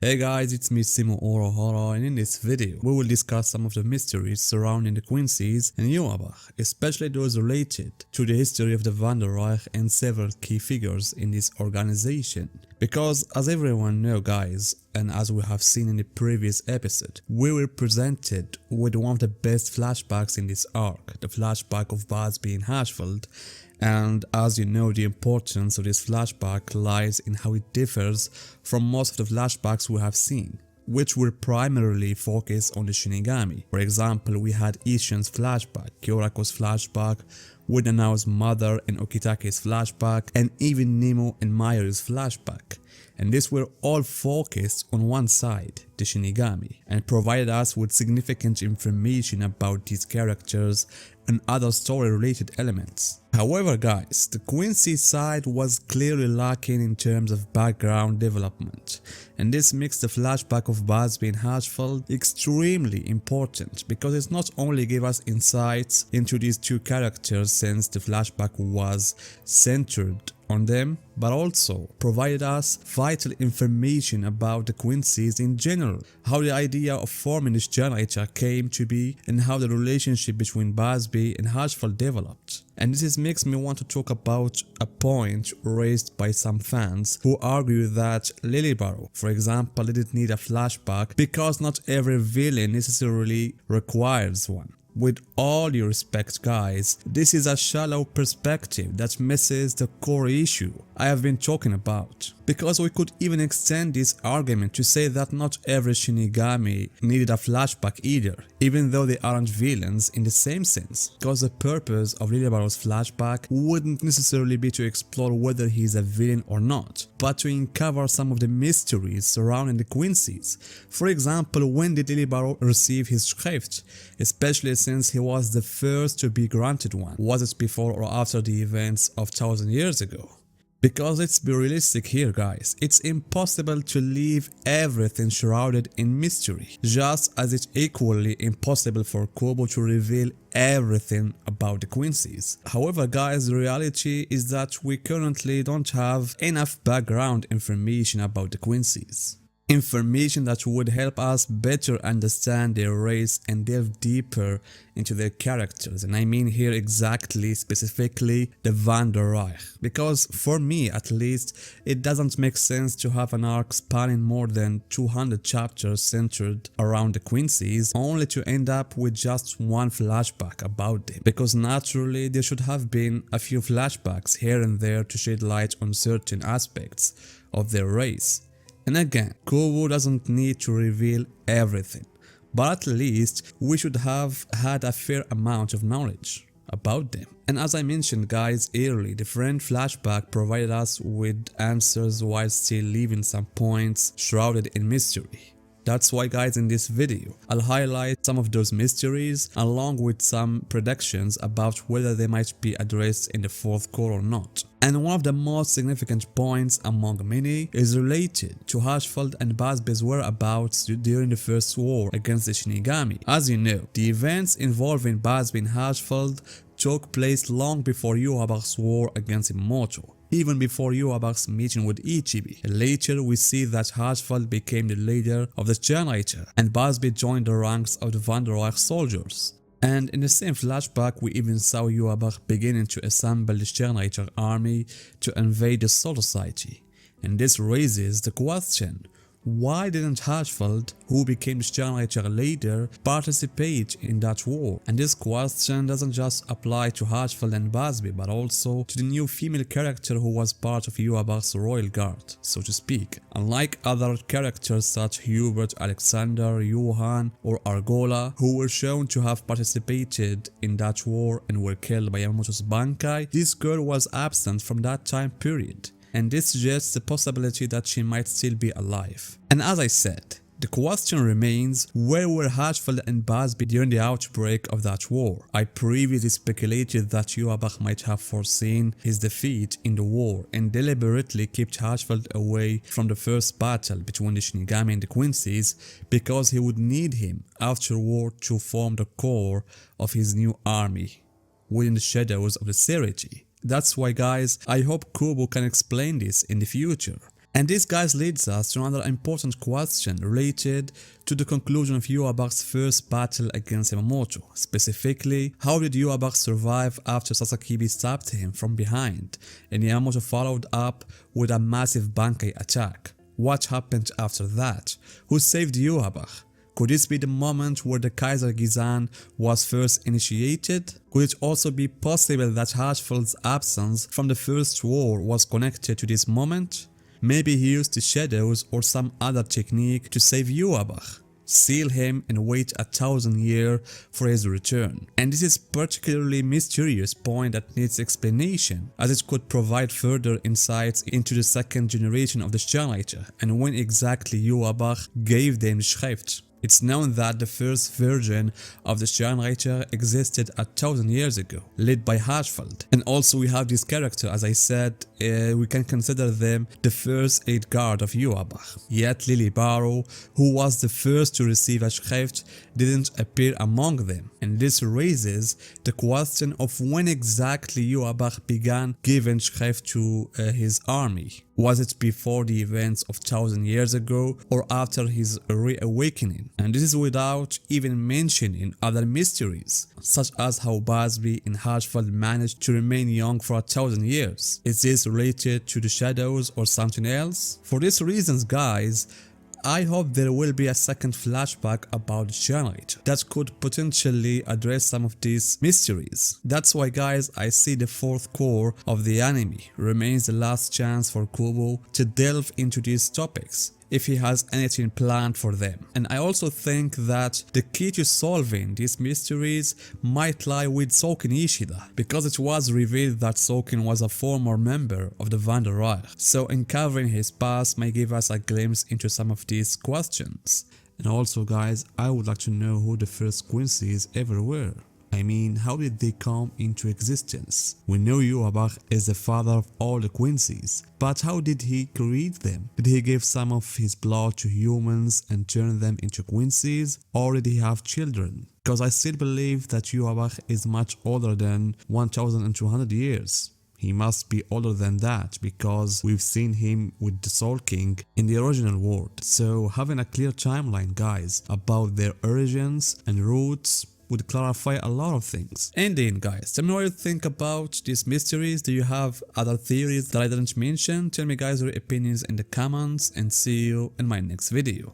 Hey guys, it's me Simo Orohara, and in this video we will discuss some of the mysteries surrounding the Quincy's and Yhwach, especially those related to the history of the Wanderreich and several key figures in this organization. Because as everyone know guys, and as we have seen in the previous episode, we were presented with one of the best flashbacks in this arc, the flashback of Busby and Haschwalth. And as you know, the importance of this flashback lies in how it differs from most of the flashbacks we have seen, which were primarily focused on the Shinigami. For example, we had Ishin's flashback, Kyorako's flashback, with Nanao's mother and Okitake's flashback, and even Nemo and Mayuri's flashback. And these were all focused on one side, the Shinigami, and provided us with significant information about these characters and other story-related elements. However guys, the Quincy side was clearly lacking in terms of background development, and this makes the flashback of Busby and Haschwalth extremely important because it not only gave us insights into these two characters since the flashback was centered on them, but also provided us vital information about the Quincy's in general, how the idea of forming this generator came to be, and how the relationship between Busby and Haschwalth developed. And this makes me want to talk about a point raised by some fans who argue that Lilybaro, for example, didn't need a flashback because not every villain necessarily requires one. With all due respect guys, this is a shallow perspective that misses the core issue I have been talking about. Because we could even extend this argument to say that not every Shinigami needed a flashback either, even though they aren't villains in the same sense. Because the purpose of Lilybaro's flashback wouldn't necessarily be to explore whether he's a villain or not, but to uncover some of the mysteries surrounding the Quincy's. For example, when did Lilybaro receive his Schrift, especially since he was the first to be granted one? Was it before or after the events of 1000 years ago? Because let's be realistic here guys, it's impossible to leave everything shrouded in mystery, just as it's equally impossible for Kubo to reveal everything about the Quincy's. However guys, the reality is that we currently don't have enough background information about the Quincy's. Information that would help us better understand their race and delve deeper into their characters, and I mean here specifically the Wanderreich, because for me at least it doesn't make sense to have an arc spanning more than 200 chapters centered around the Quincy's only to end up with just one flashback about them, because naturally there should have been a few flashbacks here and there to shed light on certain aspects of their race. And again, Kubo doesn't need to reveal everything, but at least we should have had a fair amount of knowledge about them. And as I mentioned guys earlier, the friend flashback provided us with answers while still leaving some points shrouded in mystery. That's why guys, in this video I'll highlight some of those mysteries along with some predictions about whether they might be addressed in the fourth core or not. And one of the most significant points among many is related to Haschwalth and Busby's whereabouts during the first war against the Shinigami. As you know, the events involving Busby and Haschwalth took place long before Yhwach's war against Yamamoto, even before Yhwach's meeting with Ichibi. Later we see that Haschwalth became the leader of the generator and Busby joined the ranks of the Wanderreich soldiers. And in the same flashback we even saw Yhwach beginning to assemble the generator army to invade the Soul Society. And this raises the question, why didn't Haschwalth, who became the generator leader, participate in that war? And this question doesn't just apply to Haschwalth and Busby, but also to the new female character who was part of Yhwach's royal guard, so to speak. Unlike other characters such Hubert, Alexander, Johann or Argola, who were shown to have participated in that war and were killed by Yamamoto's Bankai, this girl was absent from that time period, and this suggests the possibility that she might still be alive. And as I said, the question remains, where were Haschwalth and Busby during the outbreak of that war? I previously speculated that Yhwach might have foreseen his defeat in the war and deliberately kept Haschwalth away from the first battle between the Shinigami and the Quincy's because he would need him after war to form the core of his new army within the shadows of the Serity. That's why guys, I hope Kubo can explain this in the future. And this guys leads us to another important question related to the conclusion of Yhwach's first battle against Yamamoto. Specifically, how did Yhwach survive after Sasakibi stabbed him from behind and Yamamoto followed up with a massive Bankai attack? What happened after that? Who saved Yhwach? Could this be the moment where the Kaiser Gizan was first initiated? Could it also be possible that Haschwalth's absence from the first war was connected to this moment? Maybe he used the shadows or some other technique to save Yhwach, seal him and wait 1,000 years for his return. And this is particularly mysterious point that needs explanation, as it could provide further insights into the second generation of the Sternreiter and when exactly Yhwach gave them the Schrift. It's known that the first version of the Sternreiter existed 1,000 years ago, led by Haschwalth. And also we have this character, as I said, we can consider them the first 8 guard of Yhwach. Yet Lily Barrow, who was the first to receive a Schrift, didn't appear among them. And this raises the question of when exactly Yhwach began giving Schrift to his army. Was it before the events of 1,000 years ago or after his reawakening? And this is without even mentioning other mysteries, such as how Basby and Haschwalth managed to remain young for 1,000 years. Is this related to the shadows or something else? For these reasons, guys, I hope there will be a second flashback about the Sternreiter that could potentially address some of these mysteries. That's why, guys, I see the 4th core of the anime remains the last chance for Kubo to delve into these topics, if he has anything planned for them. And I also think that the key to solving these mysteries might lie with Soken Ishida, because it was revealed that Soken was a former member of the Wanderer, so uncovering his past may give us a glimpse into some of these questions. And also, guys, I would like to know who the first Quincy's ever were. I mean, how did they come into existence? We know Yhwach is the father of all the Quincy's, but how did he create them? Did he give some of his blood to humans and turn them into Quincy's, or did he have children? Because I still believe that Yhwach is much older than 1,200 years. He must be older than that because we've seen him with the Soul King in the original world. So having a clear timeline, guys, about their origins and roots would clarify a lot of things. And then, guys, tell me what you think about these mysteries. Do you have other theories that I didn't mention? Tell me, guys, your opinions in the comments and see you in my next video.